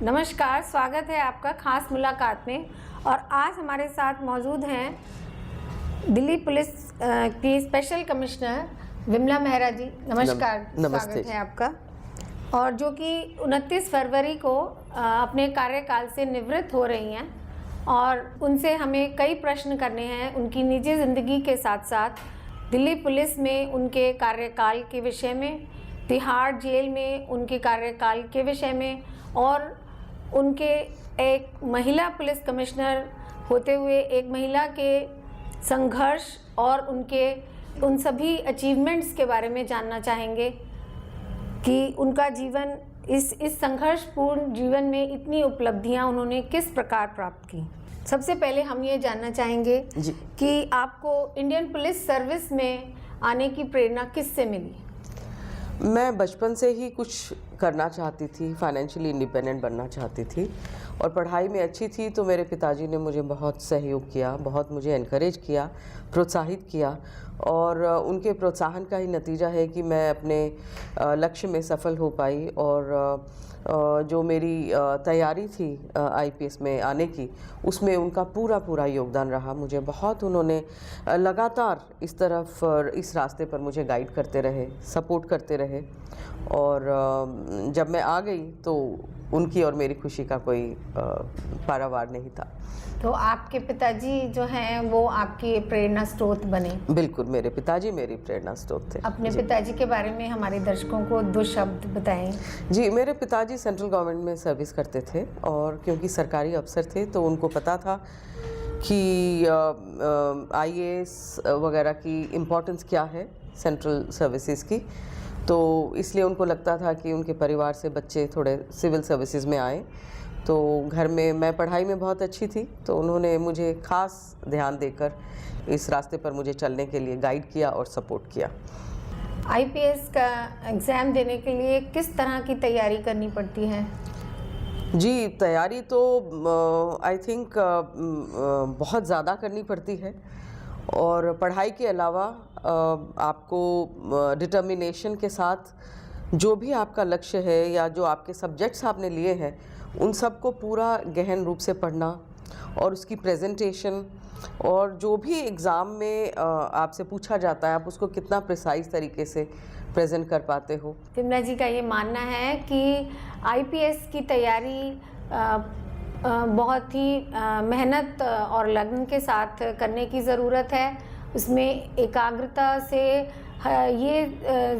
नमस्कार, स्वागत है आपका खास मुलाकात में। और आज हमारे साथ मौजूद हैं दिल्ली पुलिस की स्पेशल कमिश्नर विमला मेहरा जी। नमस्कार, स्वागत है आपका। और जो कि 29 फरवरी को अपने कार्यकाल से निवृत्त हो रही हैं और उनसे हमें कई प्रश्न करने हैं उनकी निजी ज़िंदगी के साथ साथ दिल्ली पुलिस में उनके कार्यकाल के विषय में, तिहाड़ जेल में उनके कार्यकाल के विषय में और उनके एक महिला पुलिस कमिश्नर होते हुए एक महिला के संघर्ष और उनके उन सभी अचीवमेंट्स के बारे में जानना चाहेंगे कि उनका जीवन इस संघर्षपूर्ण जीवन में इतनी उपलब्धियां उन्होंने किस प्रकार प्राप्त की। सबसे पहले हम ये जानना चाहेंगे कि आपको इंडियन पुलिस सर्विस में आने की प्रेरणा किससे मिली? मैं बचपन से ही कुछ करना चाहती थी, फाइनेंशियली इंडिपेंडेंट बनना चाहती थी और पढ़ाई में अच्छी थी, तो मेरे पिताजी ने मुझे बहुत सहयोग किया, बहुत मुझे एनकरेज किया, प्रोत्साहित किया और उनके प्रोत्साहन का ही नतीजा है कि मैं अपने लक्ष्य में सफल हो पाई। और जो मेरी तैयारी थी आईपीएस में आने की, उसमें उनका पूरा योगदान रहा। मुझे बहुत उन्होंने लगातार इस तरफ इस रास्ते पर मुझे गाइड करते रहे, सपोर्ट करते रहे और जब मैं आ गई तो उनकी और मेरी खुशी का कोई पारावार नहीं था। तो आपके पिताजी जो हैं वो आपके प्रेरणा स्रोत बने? बिल्कुल, मेरे पिताजी मेरी प्रेरणा स्रोत थे। अपने पिताजी के बारे में हमारे दर्शकों को 2 शब्द बताएं। जी, मेरे पिताजी सेंट्रल गवर्नमेंट में सर्विस करते थे और क्योंकि सरकारी अफसर थे तो उनको पता था कि आईएएस वगैरह की इम्पोर्टेंस क्या है सेंट्रल सर्विसेज की, तो इसलिए उनको लगता था कि उनके परिवार से बच्चे थोड़े सिविल सर्विसेज में आए। तो घर में मैं पढ़ाई में बहुत अच्छी थी, तो उन्होंने मुझे खास ध्यान देकर इस रास्ते पर मुझे चलने के लिए गाइड किया और सपोर्ट किया। आईपीएस का एग्ज़ाम देने के लिए किस तरह की तैयारी करनी पड़ती है? जी, तैयारी तो आई थिंक बहुत ज़्यादा करनी पड़ती है और पढ़ाई के अलावा आपको डिटर्मिनेशन के साथ जो भी आपका लक्ष्य है या जो आपके सब्जेक्ट्स आपने लिए हैं उन सबको पूरा गहन रूप से पढ़ना और उसकी प्रेजेंटेशन और जो भी एग्ज़ाम में आपसे पूछा जाता है आप उसको कितना प्रिसाइज तरीके से प्रेजेंट कर पाते हो। विमला जी का ये मानना है कि आईपीएस की तैयारी बहुत ही मेहनत और लगन के साथ करने की ज़रूरत है। उसमें एकाग्रता से ये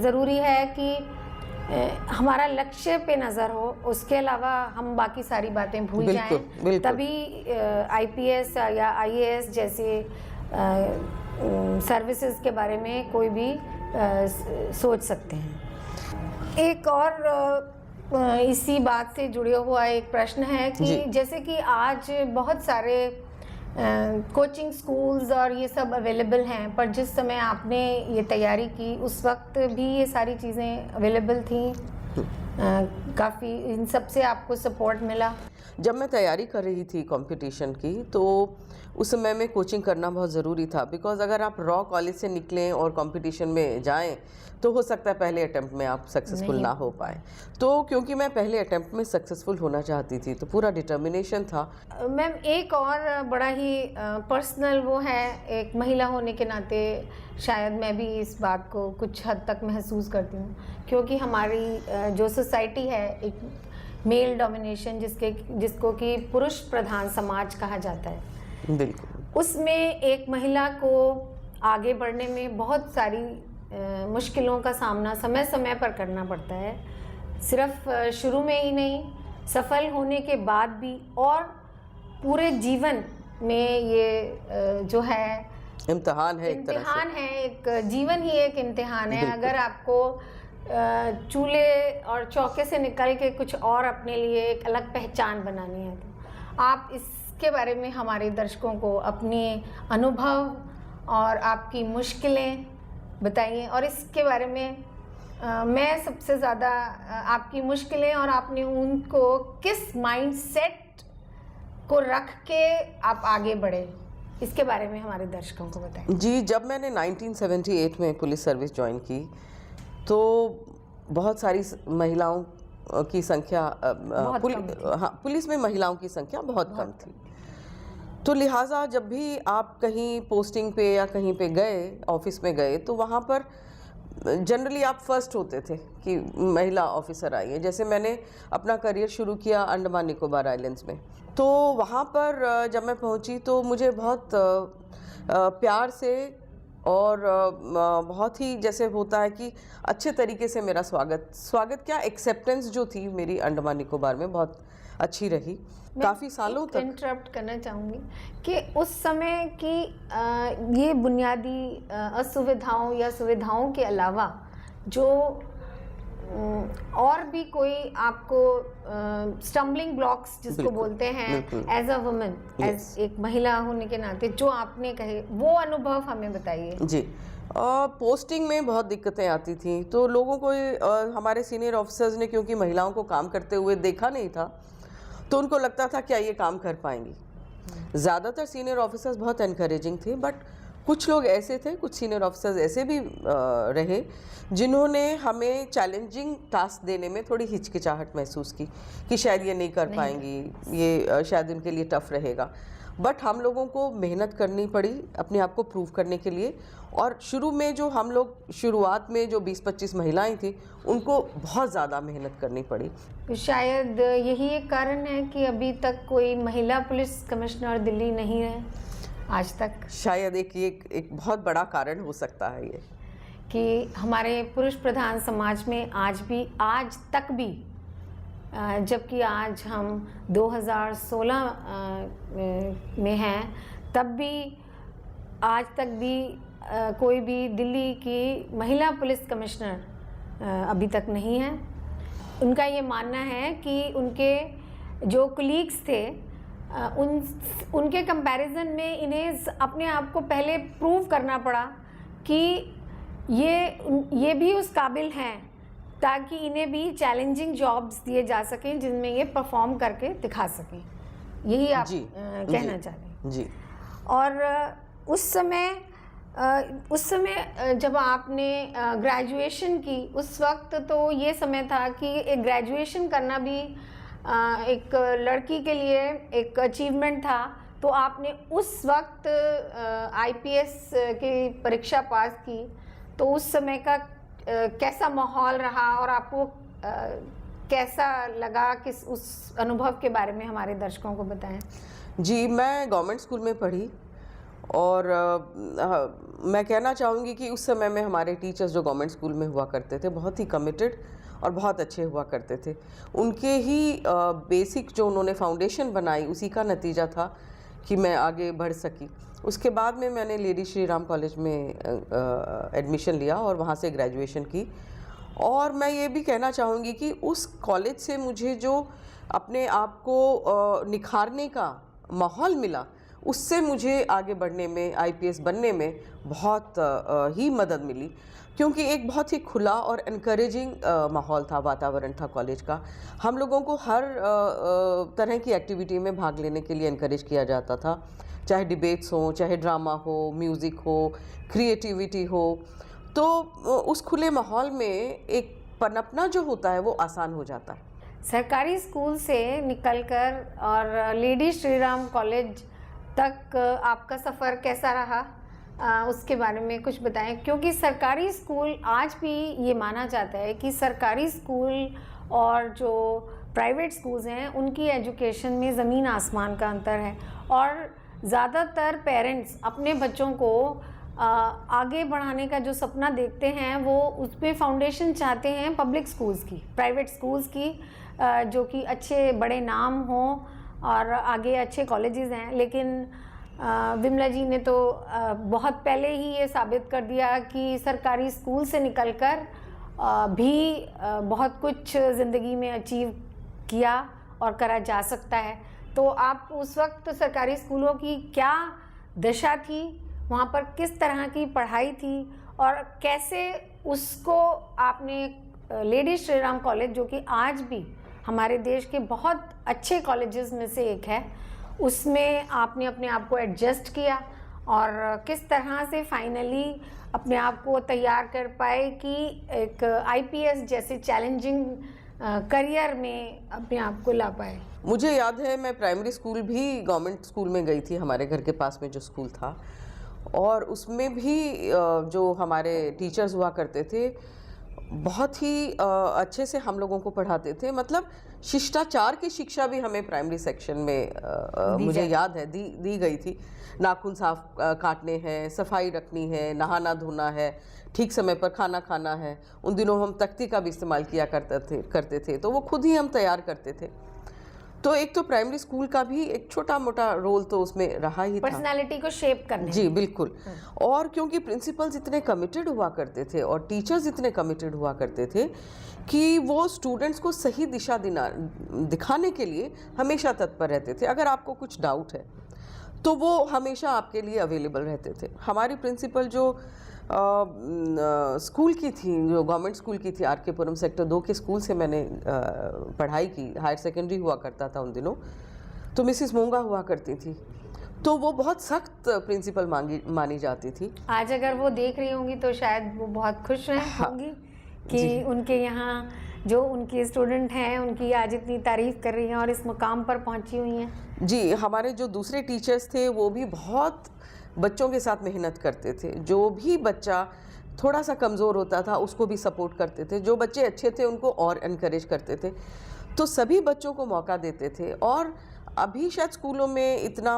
ज़रूरी है कि हमारा लक्ष्य पे नज़र हो, उसके अलावा हम बाकी सारी बातें भूल जाएं, तभी आईपीएस या आईएएस जैसे सर्विसेज के बारे में कोई भी सोच सकते हैं। एक और इसी बात से जुड़े हुआ एक प्रश्न है कि जैसे कि आज बहुत सारे कोचिंग स्कूल्स और ये सब अवेलेबल हैं, पर जिस समय आपने ये तैयारी की उस वक्त भी ये सारी चीज़ें अवेलेबल थी? काफ़ी इन सब से आपको सपोर्ट मिला? जब मैं तैयारी कर रही थी कंपटीशन की तो उस समय में कोचिंग करना बहुत ज़रूरी था, बिकॉज़ अगर आप रॉ कॉलेज से निकलें और कंपटीशन में जाएं तो हो सकता है पहले अटेम्प्ट में आप सक्सेसफुल ना हो पाए। तो क्योंकि मैं पहले अटेम्प्ट में सक्सेसफुल होना चाहती थी तो पूरा डिटर्मिनेशन था। मैम, एक और बड़ा ही पर्सनल वो है, एक महिला होने के नाते शायद मैं भी इस बात को कुछ हद तक महसूस करती हूँ, क्योंकि हमारी जो सोसाइटी है एक मेल डोमिनेशन जिसको कि पुरुष प्रधान समाज कहा जाता है, बिल्कुल, उसमें एक महिला को आगे बढ़ने में बहुत सारी मुश्किलों का सामना समय समय पर करना पड़ता है। सिर्फ शुरू में ही नहीं, सफल होने के बाद भी और पूरे जीवन में ये जो है इम्तिहान है, एक जीवन ही एक इम्तिहान है। अगर आपको चूल्हे और चौके से निकल के कुछ और अपने लिए एक अलग पहचान बनानी है तो आप इसके बारे में हमारे दर्शकों को अपने अनुभव और आपकी मुश्किलें बताइए। और इसके बारे में मैं सबसे ज़्यादा आपकी मुश्किलें और आपने उनको किस माइंडसेट को रख के आप आगे बढ़े, इसके बारे में हमारे दर्शकों को बताएं। जी, जब मैंने 1978 में पुलिस सर्विस ज्वाइन की तो बहुत सारी महिलाओं की संख्या पुलिस में महिलाओं की संख्या बहुत कम थी। तो लिहाजा जब भी आप कहीं पोस्टिंग पे या कहीं पे गए, ऑफिस में गए, तो वहाँ पर जनरली आप फर्स्ट होते थे कि महिला ऑफिसर आई है। जैसे मैंने अपना करियर शुरू किया अंडमान निकोबार आइलैंड्स में, तो वहाँ पर जब मैं पहुँची तो मुझे बहुत प्यार से और बहुत ही जैसे होता है कि अच्छे तरीके से मेरा स्वागत क्या, एक्सेप्टेंस जो थी मेरी अंडमान निकोबार में बहुत अच्छी रही काफ़ी सालों तक। इंटरप्ट करना चाहूँगी कि उस समय की ये बुनियादी असुविधाओं या सुविधाओं के अलावा जो और भी कोई आपको स्टम्बलिंग ब्लॉक्स जिसको बोलते हैं एज अ वुमन, एज एक महिला होने के नाते, जो आपने कहे वो अनुभव हमें बताइए। जी, पोस्टिंग में बहुत दिक्कतें आती थी। तो लोगों को हमारे सीनियर ऑफिसर्स ने क्योंकि महिलाओं को काम करते हुए देखा नहीं था, तो उनको लगता था क्या ये काम कर पाएंगी। ज़्यादातर सीनियर ऑफिसर्स बहुत एनकरेजिंग थे, बट कुछ लोग ऐसे थे, कुछ सीनियर ऑफिसर्स ऐसे भी रहे जिन्होंने हमें चैलेंजिंग टास्क देने में थोड़ी हिचकिचाहट महसूस की कि शायद ये नहीं कर पाएंगी, ये शायद उनके लिए टफ रहेगा। बट हम लोगों को मेहनत करनी पड़ी अपने आप को प्रूव करने के लिए। और शुरू में जो हम लोग शुरुआत में जो 20-25 महिलाएं थी, उनको बहुत ज़्यादा मेहनत करनी पड़ी। शायद यही एक कारण है कि अभी तक कोई महिला पुलिस कमिश्नर दिल्ली नहीं है आज तक। शायद एक बहुत बड़ा कारण हो सकता है ये कि हमारे पुरुष प्रधान समाज में आज तक भी, जबकि आज हम 2016 में हैं, तब भी आज तक भी कोई भी दिल्ली की महिला पुलिस कमिश्नर अभी तक नहीं है। उनका ये मानना है कि उनके जो कलीग्स थे उनके कंपैरिजन में इन्हें अपने आप को पहले प्रूव करना पड़ा कि ये भी उस काबिल हैं ताकि इन्हें भी चैलेंजिंग जॉब्स दिए जा सकें जिनमें ये परफॉर्म करके दिखा सकें। यही आप कहना चाहते हैं। जी। और उस समय जब आपने ग्रेजुएशन की, उस वक्त तो ये समय था कि एक ग्रेजुएशन करना भी एक लड़की के लिए एक अचीवमेंट था। तो आपने उस वक्त आईपीएस की परीक्षा पास की, तो उस समय का कैसा माहौल रहा और आपको कैसा लगा, किस उस अनुभव के बारे में हमारे दर्शकों को बताएं। जी, मैं गवर्नमेंट स्कूल में पढ़ी और मैं कहना चाहूँगी कि उस समय में हमारे टीचर्स जो गवर्नमेंट स्कूल में हुआ करते थे बहुत ही कमिटेड और बहुत अच्छे हुआ करते थे। उनके ही बेसिक जो उन्होंने फाउंडेशन बनाई, उसी का नतीजा था कि मैं आगे बढ़ सकी। उसके बाद में मैंने लेडी श्री राम कॉलेज में एडमिशन लिया और वहाँ से ग्रेजुएशन की। और मैं ये भी कहना चाहूँगी कि उस कॉलेज से मुझे जो अपने आप को निखारने का माहौल मिला, उससे मुझे आगे बढ़ने में, आईपीएस बनने में बहुत ही मदद मिली, क्योंकि एक बहुत ही खुला और एनकरेजिंग माहौल था, वातावरण था कॉलेज का। हम लोगों को हर तरह की एक्टिविटी में भाग लेने के लिए एनकरेज किया जाता था, चाहे डिबेट्स हो, चाहे ड्रामा हो, म्यूज़िक हो, क्रिएटिविटी हो। तो उस खुले माहौल में एक पनपना जो होता है वो आसान हो जाता है। सरकारी स्कूल से निकलकर और लेडी श्री राम कॉलेज तक आपका सफ़र कैसा रहा, उसके बारे में कुछ बताएं। क्योंकि सरकारी स्कूल, आज भी ये माना जाता है कि सरकारी स्कूल और जो प्राइवेट स्कूल्स हैं उनकी एजुकेशन में ज़मीन आसमान का अंतर है। और ज़्यादातर पेरेंट्स अपने बच्चों को आगे बढ़ाने का जो सपना देखते हैं वो उसमें फाउंडेशन चाहते हैं पब्लिक स्कूल्स की, प्राइवेट स्कूल्स की, जो कि अच्छे बड़े नाम हों और आगे अच्छे कॉलेजेस हैं। लेकिन विमला जी ने तो बहुत पहले ही ये साबित कर दिया कि सरकारी स्कूल से निकलकर भी बहुत कुछ ज़िंदगी में अचीव किया और करा जा सकता है। तो आप उस वक्त सरकारी स्कूलों की क्या दशा थी, वहाँ पर किस तरह की पढ़ाई थी और कैसे उसको आपने लेडी श्री राम कॉलेज, जो कि आज भी हमारे देश के बहुत अच्छे कॉलेजेस में से एक है, उसमें आपने अपने आप को एडजस्ट किया और किस तरह से फाइनली अपने आप को तैयार कर पाए कि एक आईपीएस जैसे चैलेंजिंग करियर में अपने आप को ला पाए? मुझे याद है मैं प्राइमरी स्कूल भी गवर्नमेंट स्कूल में गई थी, हमारे घर के पास में जो स्कूल था, और उसमें भी जो हमारे टीचर्स हुआ करते थे बहुत ही अच्छे से हम लोगों को पढ़ाते थे। मतलब शिष्टाचार की शिक्षा भी हमें प्राइमरी सेक्शन में मुझे याद है दी गई थी। नाखून साफ काटने हैं, सफाई रखनी है, नहाना धोना है, ठीक समय पर खाना खाना है। उन दिनों हम तख्ती का भी इस्तेमाल किया करते थे, तो वो खुद ही हम तैयार करते थे। तो एक तो प्राइमरी स्कूल का भी एक छोटा मोटा रोल तो उसमें रहा ही था, पर्सनालिटी को शेप करने। जी बिल्कुल। और क्योंकि प्रिंसिपल्स इतने कमिटेड हुआ करते थे और टीचर्स इतने कमिटेड हुआ करते थे कि वो स्टूडेंट्स को सही दिशा दिखाने के लिए हमेशा तत्पर रहते थे। अगर आपको कुछ डाउट है तो वो हमेशा आपके लिए अवेलेबल रहते थे। हमारी प्रिंसिपल जो स्कूल की थी, जो गवर्नमेंट स्कूल की थी, आर के पुरम सेक्टर 2 के स्कूल से मैंने पढ़ाई की, हायर सेकेंडरी हुआ करता था उन दिनों, तो मिसिस मोंगा हुआ करती थी। तो वो बहुत सख्त प्रिंसिपल मानी जाती थी। आज अगर वो देख रही होंगी तो शायद वो बहुत खुश होंगी कि उनके यहाँ जो उनके स्टूडेंट हैं उनकी आज इतनी तारीफ कर रही हैं और इस मुकाम पर पहुंची हुई हैं। जी, हमारे जो दूसरे टीचर्स थे वो भी बहुत बच्चों के साथ मेहनत करते थे। जो भी बच्चा थोड़ा सा कमज़ोर होता था उसको भी सपोर्ट करते थे, जो बच्चे अच्छे थे उनको और एनकरेज करते थे। तो सभी बच्चों को मौका देते थे। और अभी शायद स्कूलों में इतना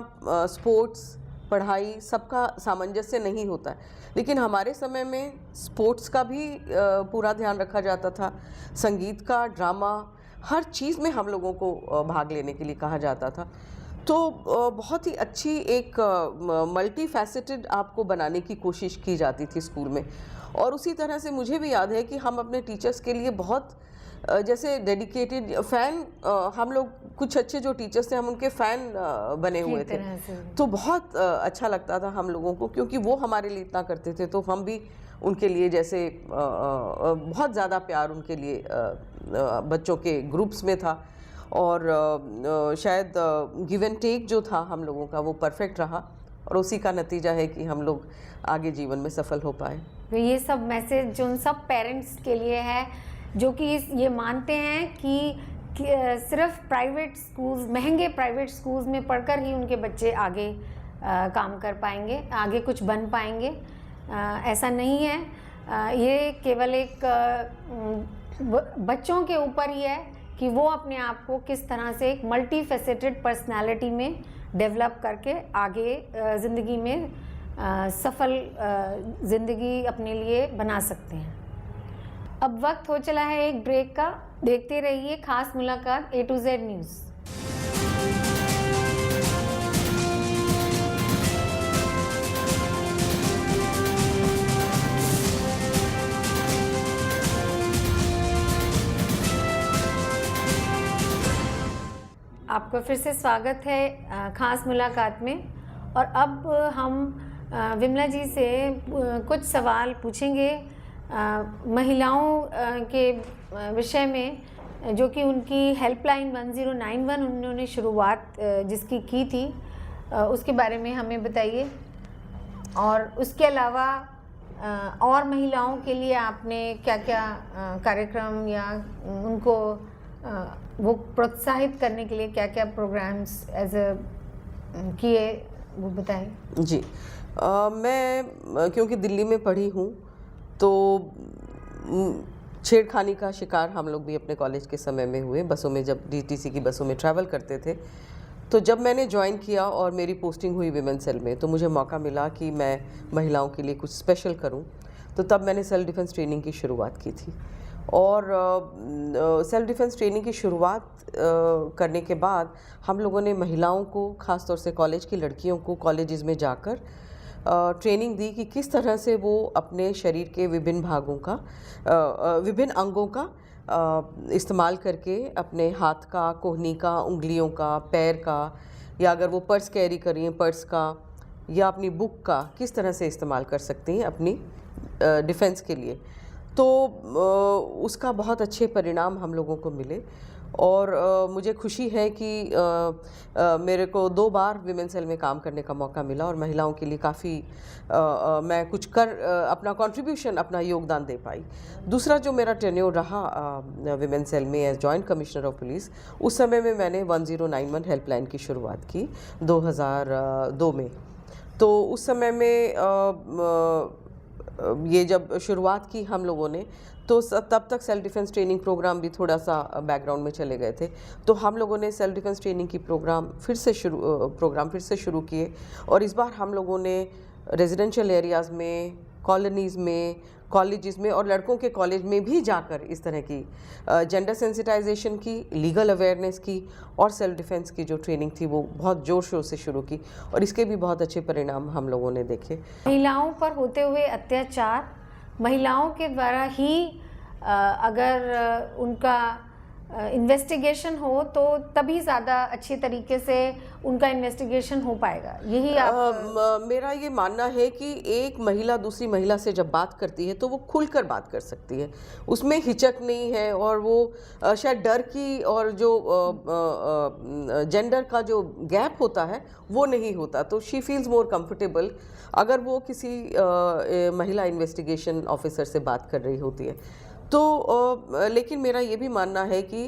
स्पोर्ट्स, पढ़ाई सबका सामंजस्य नहीं होता है, लेकिन हमारे समय में स्पोर्ट्स का भी पूरा ध्यान रखा जाता था। संगीत का, ड्रामा, हर चीज़ में हम लोगों को भाग लेने के लिए कहा जाता था। तो बहुत ही अच्छी एक मल्टी फैसेटेड आपको बनाने की कोशिश की जाती थी स्कूल में। और उसी तरह से मुझे भी याद है कि हम अपने टीचर्स के लिए बहुत जैसे डेडिकेटेड फ़ैन, हम लोग कुछ अच्छे जो टीचर्स थे हम उनके फ़ैन बने हुए थे। तो बहुत अच्छा लगता था हम लोगों को, क्योंकि वो हमारे लिए इतना करते थे तो हम भी उनके लिए जैसे बहुत ज़्यादा प्यार उनके लिए बच्चों के ग्रुप्स में था। और शायद गिव एंड टेक जो था हम लोगों का वो परफेक्ट रहा, और उसी का नतीजा है कि हम लोग आगे जीवन में सफल हो पाए। तो ये सब मैसेज जो उन सब पेरेंट्स के लिए है जो कि ये मानते हैं कि सिर्फ प्राइवेट स्कूल्स, महंगे प्राइवेट स्कूल्स में पढ़कर ही उनके बच्चे आगे काम कर पाएंगे, आगे कुछ बन पाएंगे। ऐसा नहीं है। ये केवल एक बच्चों के ऊपर ही है कि वो अपने आप को किस तरह से एक मल्टी फैसेटेड पर्सनालिटी में डेवलप करके आगे ज़िंदगी में सफल ज़िंदगी अपने लिए बना सकते हैं। अब वक्त हो चला है एक ब्रेक का। देखते रहिए खास मुलाकात A to Z न्यूज़। आपका फिर से स्वागत है खास मुलाकात में। और अब हम विमला जी से कुछ सवाल पूछेंगे महिलाओं के विषय में, जो कि उनकी हेल्पलाइन 1091 उन्होंने शुरुआत जिसकी की थी उसके बारे में हमें बताइए। और उसके अलावा और महिलाओं के लिए आपने क्या क्या कार्यक्रम या उनको वो प्रोत्साहित करने के लिए क्या क्या प्रोग्राम्स किए, वो बताएं। जी, मैं क्योंकि दिल्ली में पढ़ी हूँ तो छेड़खानी का शिकार हम लोग भी अपने कॉलेज के समय में हुए। बसों में, जब डीटीसी की बसों में ट्रैवल करते थे, तो जब मैंने ज्वाइन किया और मेरी पोस्टिंग हुई विमेन सेल में, तो मुझे मौका मिला कि मैं महिलाओं के लिए कुछ स्पेशल करूं। तो तब मैंने सेल्फ डिफेंस ट्रेनिंग की शुरुआत की थी। और सेल्फ डिफेंस ट्रेनिंग की शुरुआत करने के बाद हम लोगों ने महिलाओं को, ख़ास तौर से कॉलेज की लड़कियों को, कॉलेजेस में जाकर ट्रेनिंग दी कि किस तरह से वो अपने शरीर के विभिन्न भागों का, विभिन्न अंगों का इस्तेमाल करके अपने हाथ का, कोहनी का, उंगलियों का, पैर का, या अगर वो पर्स कैरी कर रही हैं पर्स का, या अपनी बुक का किस तरह से इस्तेमाल कर सकती हैं अपनी डिफेंस के लिए। तो उसका बहुत अच्छे परिणाम हम लोगों को मिले। और मुझे खुशी है कि मेरे को 2 बार विमेन सेल में काम करने का मौका मिला और महिलाओं के लिए काफ़ी मैं कुछ अपना कंट्रीब्यूशन, अपना योगदान दे पाई। दूसरा जो मेरा टेन्योर रहा विमेन सेल में as joint commissioner of police, उस समय में मैंने 1091 हेल्पलाइन की शुरुआत की 2002 में। तो उस समय में ये जब शुरुआत की हम लोगों ने, तो तब तक सेल्फ डिफेंस ट्रेनिंग प्रोग्राम भी थोड़ा सा बैकग्राउंड में चले गए थे। तो हम लोगों ने सेल्फ डिफेंस ट्रेनिंग की प्रोग्राम फिर से शुरू किए और इस बार हम लोगों ने रेजिडेंशियल एरियाज़ में, कॉलोनीज़ में, कॉलेजेस में और लड़कों के कॉलेज में भी जाकर इस तरह की जेंडर सेंसिटाइजेशन की, लीगल अवेयरनेस की और सेल्फ डिफेंस की जो ट्रेनिंग थी वो बहुत ज़ोर शोर से शुरू की और इसके भी बहुत अच्छे परिणाम हम लोगों ने देखे। महिलाओं पर होते हुए अत्याचार, महिलाओं के द्वारा ही अगर उनका इन्वेस्टिगेशन हो तो तभी ज़्यादा अच्छे तरीके से उनका इन्वेस्टिगेशन हो पाएगा, यही आप मेरा ये मानना है कि एक महिला दूसरी महिला से जब बात करती है तो वो खुलकर बात कर सकती है, उसमें हिचक नहीं है और वो शायद डर की और जो जेंडर का जो गैप होता है वो नहीं होता, तो शी फील्स मोर कंफर्टेबल अगर वो किसी महिला इन्वेस्टिगेशन ऑफिसर से बात कर रही होती है। तो लेकिन मेरा ये भी मानना है कि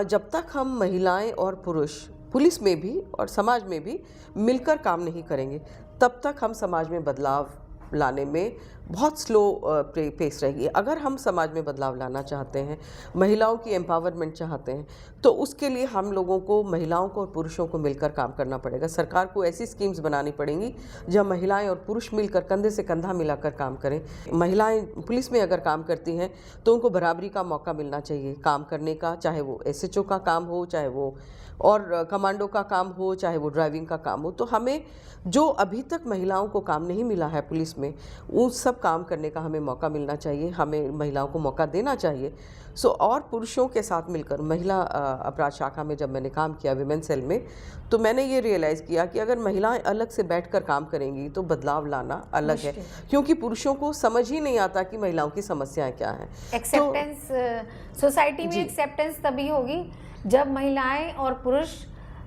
जब तक हम महिलाएं और पुरुष पुलिस में भी और समाज में भी मिलकर काम नहीं करेंगे, तब तक हम समाज में बदलाव लाने में बहुत स्लो पेस रहेगी। अगर हम समाज में बदलाव लाना चाहते हैं, महिलाओं की एम्पावरमेंट चाहते हैं, तो उसके लिए हम लोगों को, महिलाओं को और पुरुषों को मिलकर काम करना पड़ेगा। सरकार को ऐसी स्कीम्स बनानी पड़ेंगी जहाँ महिलाएं और पुरुष मिलकर कंधे से कंधा मिलाकर काम करें। महिलाएं पुलिस में अगर काम करती हैं तो उनको बराबरी का मौका मिलना चाहिए काम करने का, चाहे वो SHO का काम हो, चाहे वो और कमांडो का काम हो, चाहे वो ड्राइविंग का काम हो। तो हमें जो अभी तक महिलाओं को काम नहीं मिला है पुलिस में, उन सब काम करने का हमें मौका मिलना चाहिए, हमें महिलाओं को मौका देना चाहिए। और पुरुषों के साथ मिलकर महिला अपराध शाखा में जब मैंने काम किया विमेन सेल में, तो मैंने ये रियलाइज़ किया कि अगर महिलाएं अलग से बैठकर काम करेंगी तो बदलाव लाना अलग है, क्योंकि पुरुषों को समझ ही नहीं आता कि महिलाओं की समस्याएं क्या हैं। एक्सेप्टेंस सोसाइटी में एक्सेप्टेंस तभी होगी जब महिलाएं और पुरुष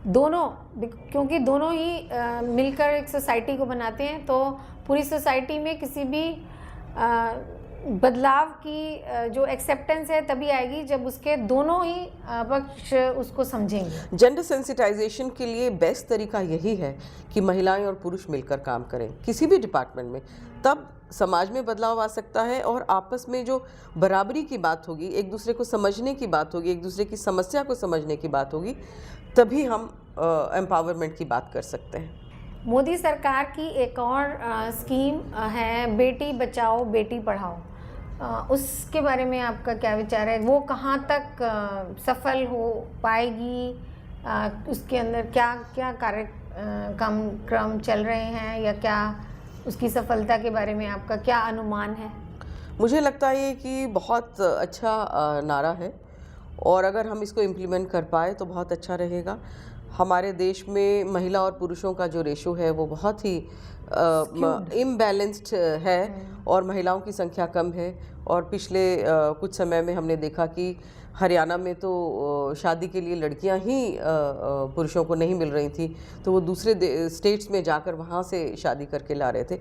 दोनों, क्योंकि दोनों ही मिलकर एक सोसाइटी को बनाते हैं, तो पूरी सोसाइटी में किसी भी बदलाव की जो एक्सेप्टेंस है तभी आएगी जब उसके दोनों ही पक्ष उसको समझेंगे। जेंडर सेंसिटाइजेशन के लिए बेस्ट तरीका यही है कि महिलाएं और पुरुष मिलकर काम करें किसी भी डिपार्टमेंट में, तब समाज में बदलाव आ सकता है और आपस में जो बराबरी की बात होगी, एक दूसरे को समझने की बात होगी, एक दूसरे की समस्या को समझने की बात होगी, तभी हम एम्पावरमेंट की बात कर सकते हैं। मोदी सरकार की एक और स्कीम है बेटी बचाओ बेटी पढ़ाओ, उसके बारे में आपका क्या विचार है? वो कहाँ तक सफल हो पाएगी? उसके अंदर क्या क्या कार्यक्रम चल रहे हैं या क्या उसकी सफलता के बारे में आपका क्या अनुमान है? मुझे लगता है कि बहुत अच्छा नारा है और अगर हम इसको इम्प्लीमेंट कर पाए तो बहुत अच्छा रहेगा। हमारे देश में महिला और पुरुषों का जो रेशो है वो बहुत ही इम्बैलेंस्ड है और महिलाओं की संख्या कम है। और पिछले कुछ समय में हमने देखा कि हरियाणा में तो शादी के लिए लड़कियां ही पुरुषों को नहीं मिल रही थी, तो वो दूसरे स्टेट्स में जाकर वहाँ से शादी करके ला रहे थे।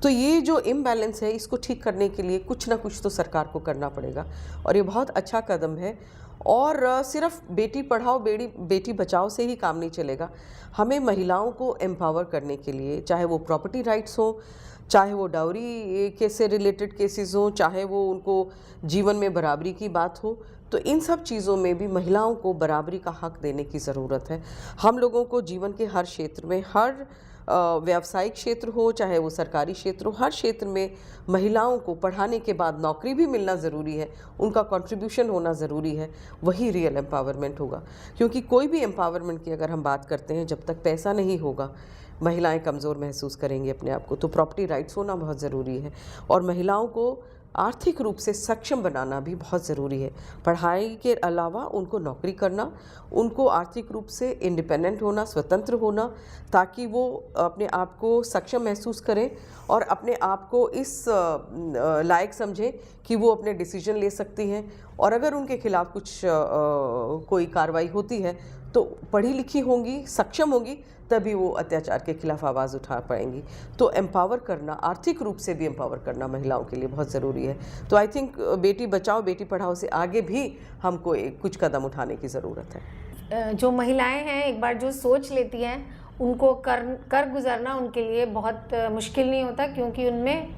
तो ये जो इम्बैलेंस है, इसको ठीक करने के लिए कुछ ना कुछ तो सरकार को करना पड़ेगा और ये बहुत अच्छा कदम है। और सिर्फ बेटी पढ़ाओ बेटी बचाओ से ही काम नहीं चलेगा, हमें महिलाओं को एम्पावर करने के लिए, चाहे वो प्रॉपर्टी राइट्स हो, चाहे वो डाउरी के से रिलेटेड केसेस हो, चाहे वो उनको जीवन में बराबरी की बात हो, तो इन सब चीज़ों में भी महिलाओं को बराबरी का हक देने की ज़रूरत है। हम लोगों को जीवन के हर क्षेत्र में, हर व्यावसायिक क्षेत्र हो चाहे वो सरकारी क्षेत्र हो, हर क्षेत्र में महिलाओं को पढ़ाने के बाद नौकरी भी मिलना ज़रूरी है, उनका कंट्रीब्यूशन होना ज़रूरी है, वही रियल एम्पावरमेंट होगा। क्योंकि कोई भी एम्पावरमेंट की अगर हम बात करते हैं, जब तक पैसा नहीं होगा, महिलाएं कमज़ोर महसूस करेंगी अपने आप को, तो प्रॉपर्टी राइट्स होना बहुत ज़रूरी है। और महिलाओं को आर्थिक रूप से सक्षम बनाना भी बहुत ज़रूरी है। पढ़ाई के अलावा उनको नौकरी करना, उनको आर्थिक रूप से इंडिपेंडेंट होना, स्वतंत्र होना, ताकि वो अपने आप को सक्षम महसूस करें और अपने आप को इस लायक समझें कि वो अपने डिसीजन ले सकती हैं। और अगर उनके खिलाफ कुछ कोई कार्रवाई होती है तो पढ़ी लिखी होंगी, सक्षम होंगी, तभी वो अत्याचार के खिलाफ आवाज़ उठा पाएंगी। तो एम्पावर करना, आर्थिक रूप से भी एम्पावर करना महिलाओं के लिए बहुत ज़रूरी है। तो आई थिंक बेटी बचाओ बेटी पढ़ाओ से आगे भी हमको कुछ कदम उठाने की ज़रूरत है। जो महिलाएं हैं एक बार जो सोच लेती हैं उनको कर गुजरना उनके लिए बहुत मुश्किल नहीं होता, क्योंकि उनमें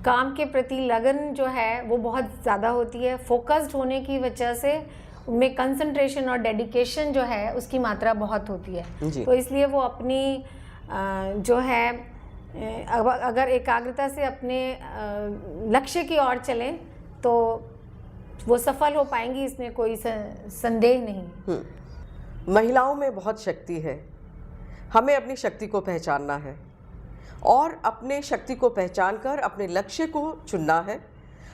काम के प्रति लगन जो है वो बहुत ज़्यादा होती है। फोकस्ड होने की वजह से उनमें कंसंट्रेशन और डेडिकेशन जो है उसकी मात्रा बहुत होती है। तो इसलिए वो अपनी जो है अगर एकाग्रता से अपने लक्ष्य की ओर चलें तो वो सफल हो पाएंगी, इसमें कोई संदेह नहीं। महिलाओं में बहुत शक्ति है, हमें अपनी शक्ति को पहचानना है और अपने शक्ति को पहचान कर अपने लक्ष्य को चुनना है।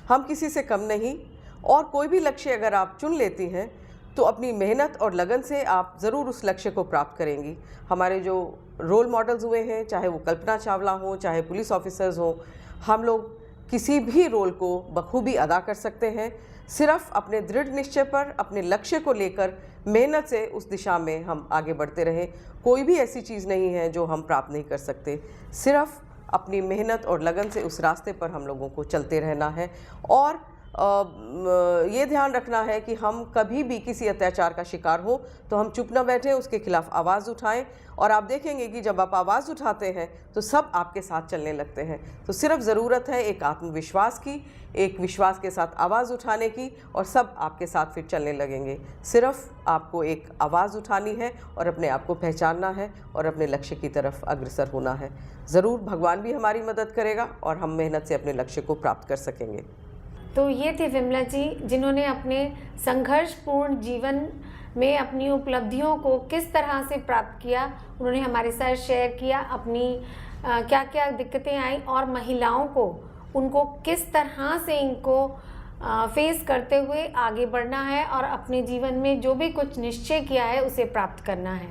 हम किसी से कम नहीं, और कोई भी लक्ष्य अगर आप चुन लेती हैं तो अपनी मेहनत और लगन से आप ज़रूर उस लक्ष्य को प्राप्त करेंगी। हमारे जो रोल मॉडल्स हुए हैं, चाहे वो कल्पना चावला हो, चाहे पुलिस ऑफिसर्स हो, हम लोग किसी भी रोल को बखूबी अदा कर सकते हैं। सिर्फ अपने दृढ़ निश्चय पर, अपने लक्ष्य को लेकर मेहनत से उस दिशा में हम आगे बढ़ते रहें। कोई भी ऐसी चीज़ नहीं है जो हम प्राप्त नहीं कर सकते, सिर्फ अपनी मेहनत और लगन से उस रास्ते पर हम लोगों को चलते रहना है। और ये ध्यान रखना है कि हम कभी भी किसी अत्याचार का शिकार हो तो हम चुप न बैठें, उसके खिलाफ आवाज़ उठाएं। और आप देखेंगे कि जब आप आवाज़ उठाते हैं तो सब आपके साथ चलने लगते हैं। तो सिर्फ ज़रूरत है एक आत्मविश्वास की, एक विश्वास के साथ आवाज़ उठाने की, और सब आपके साथ फिर चलने लगेंगे। सिर्फ आपको एक आवाज़ उठानी है और अपने आप को पहचानना है और अपने लक्ष्य की तरफ अग्रसर होना है। ज़रूर भगवान भी हमारी मदद करेगा और हम मेहनत से अपने लक्ष्य को प्राप्त कर सकेंगे। तो ये थे विमला जी, जिन्होंने अपने संघर्षपूर्ण जीवन में अपनी उपलब्धियों को किस तरह से प्राप्त किया, उन्होंने हमारे साथ शेयर किया अपनी क्या क्या दिक्कतें आई और महिलाओं को उनको किस तरह से इनको फेस करते हुए आगे बढ़ना है और अपने जीवन में जो भी कुछ निश्चय किया है उसे प्राप्त करना है।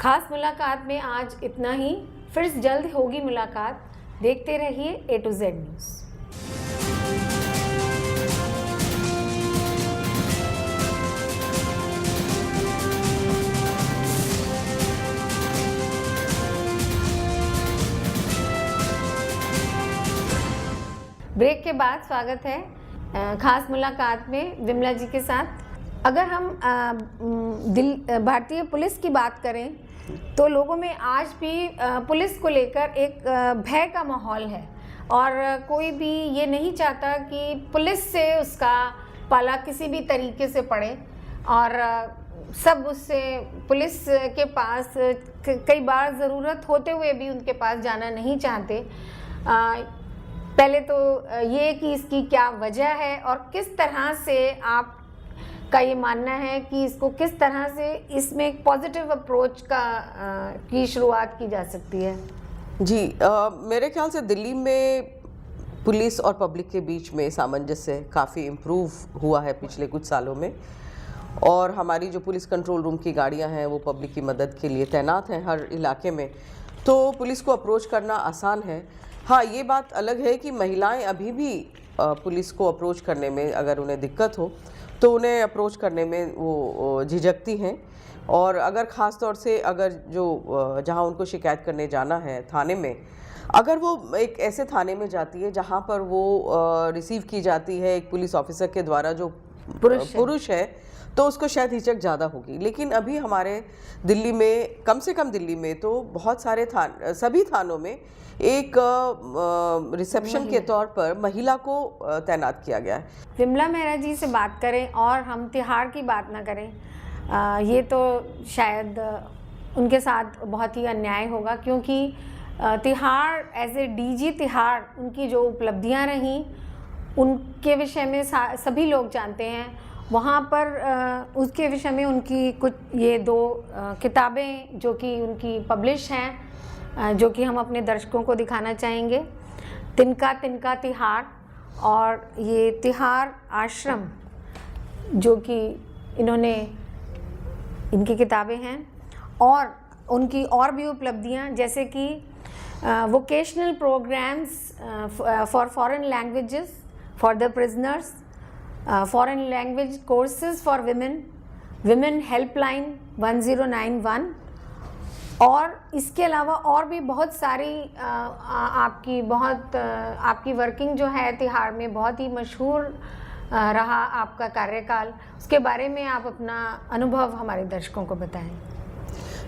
खास मुलाकात में आज इतना ही, फिर जल्द होगी मुलाकात। देखते रहिए A to Z news. Break के बाद स्वागत है खास मुलाकात में विमला जी के साथ। अगर हम भारतीय पुलिस की बात करें तो लोगों में आज भी पुलिस को लेकर एक भय का माहौल है और कोई भी ये नहीं चाहता कि पुलिस से उसका पाला किसी भी तरीके से पड़े, और सब उससे पुलिस के पास कई बार ज़रूरत होते हुए भी उनके पास जाना नहीं चाहते। पहले तो ये कि इसकी क्या वजह है और किस तरह से आप का ये मानना है कि इसको किस तरह से इसमें एक पॉजिटिव अप्रोच की शुरुआत की जा सकती है। जी, मेरे ख्याल से दिल्ली में पुलिस और पब्लिक के बीच में सामंजस्य काफ़ी इम्प्रूव हुआ है पिछले कुछ सालों में, और हमारी जो पुलिस कंट्रोल रूम की गाड़ियां हैं वो पब्लिक की मदद के लिए तैनात हैं हर इलाके में, तो पुलिस को अप्रोच करना आसान है। हाँ, ये बात अलग है कि महिलाएं अभी भी पुलिस को अप्रोच करने में अगर उन्हें दिक्कत हो तो उन्हें अप्रोच करने में वो झिझकती हैं, और अगर ख़ास तौर से अगर जो जहाँ उनको शिकायत करने जाना है थाने में, अगर वो एक ऐसे थाने में जाती है जहाँ पर वो रिसीव की जाती है एक पुलिस ऑफिसर के द्वारा जो पुरुष है, तो उसको शायद हिचक ज़्यादा होगी। लेकिन अभी हमारे दिल्ली में, कम से कम दिल्ली में तो बहुत सारे सभी थानों में एक रिसेप्शन के तौर पर महिला को तैनात किया गया है। विमला मेहरा जी से बात करें और हम तिहाड़ की बात ना करें, ये तो शायद उनके साथ बहुत ही अन्याय होगा, क्योंकि Tihar as a DG Tihar उनकी जो उपलब्धियां रहीं उनके विषय में सभी लोग जानते हैं। वहाँ पर उसके विषय में उनकी कुछ ये 2 किताबें जो कि उनकी पब्लिश हैं, जो कि हम अपने दर्शकों को दिखाना चाहेंगे। तिनका तिनका तिहाड़ और ये तिहाड़ आश्रम जो कि इन्होंने, इनकी किताबें हैं और उनकी और भी उपलब्धियां जैसे कि vocational programs for foreign languages for the prisoners, foreign language courses for women helpline 1091 और इसके अलावा और भी बहुत सारी आपकी वर्किंग जो है तिहाड़ में बहुत ही मशहूर रहा आपका कार्यकाल, उसके बारे में आप अपना अनुभव हमारे दर्शकों को बताएं।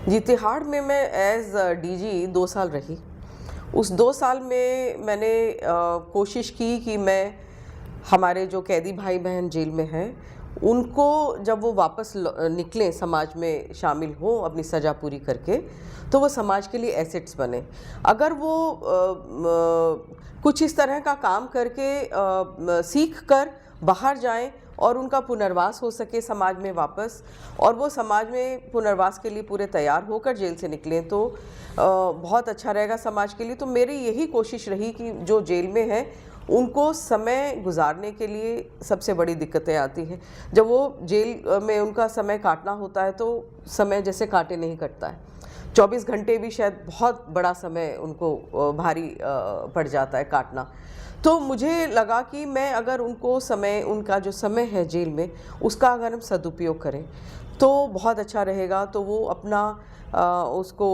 जी, तिहाड़ में मैं एज डीजी 2 साल रही। उस 2 साल में मैंने कोशिश की कि मैं हमारे जो कैदी भाई बहन जेल में हैं उनको जब वो वापस निकलें, समाज में शामिल हों अपनी सज़ा पूरी करके, तो वो समाज के लिए एसेट्स बने। अगर वो कुछ इस तरह का काम करके सीख कर बाहर जाएं और उनका पुनर्वास हो सके समाज में वापस, और वो समाज में पुनर्वास के लिए पूरे तैयार होकर जेल से निकलें, तो बहुत अच्छा रहेगा समाज के लिए। तो मेरी यही कोशिश रही कि जो जेल में है उनको समय गुजारने के लिए सबसे बड़ी दिक्कतें आती हैं। जब वो जेल में उनका समय काटना होता है तो समय जैसे काटे नहीं कटता है। 24 घंटे भी शायद बहुत बड़ा समय उनको भारी पड़ जाता है काटना। तो मुझे लगा कि मैं अगर उनको समय, उनका जो समय है जेल में, उसका अगर हम सदुपयोग करें तो बहुत अच्छा रहेगा। तो वो अपना उसको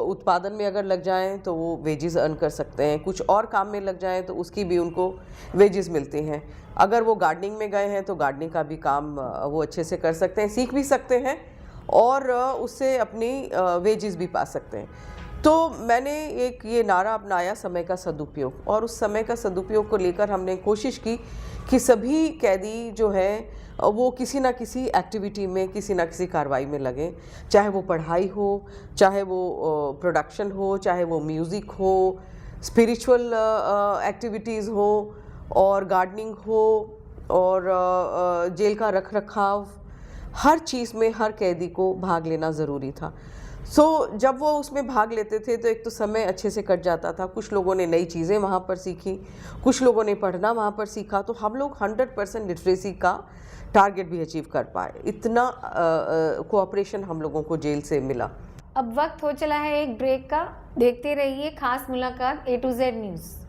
उत्पादन में अगर लग जाएं तो वो वेजेस अर्न कर सकते हैं, कुछ और काम में लग जाएं तो उसकी भी उनको वेजेस मिलती हैं। अगर वो गार्डनिंग में गए हैं तो गार्डनिंग का भी काम वो अच्छे से कर सकते हैं, सीख भी सकते हैं और उससे अपनी वेजेस भी पा सकते हैं। तो मैंने एक ये नारा अपनाया, समय का सदुपयोग, और उस समय का सदुपयोग को लेकर हमने कोशिश की कि सभी कैदी जो हैं वो किसी ना किसी एक्टिविटी में, किसी ना किसी कार्रवाई में लगें, चाहे वो पढ़ाई हो, चाहे वो प्रोडक्शन हो, चाहे वो म्यूज़िक हो, स्पिरिचुअल एक्टिविटीज़ हो, और गार्डनिंग हो, और जेल का रख रखाव, हर चीज़ में हर कैदी को भाग लेना ज़रूरी था। जब वो उसमें भाग लेते थे तो एक तो समय अच्छे से कट जाता था, कुछ लोगों ने नई चीज़ें वहाँ पर सीखी, कुछ लोगों ने पढ़ना वहाँ पर सीखा, तो हम लोग 100% लिटरेसी का टारगेट भी अचीव कर पाए। इतना कोऑपरेशन हम लोगों को जेल से मिला। अब वक्त हो चला है एक ब्रेक का, देखते रहिए खास मुलाकात A to Z न्यूज़।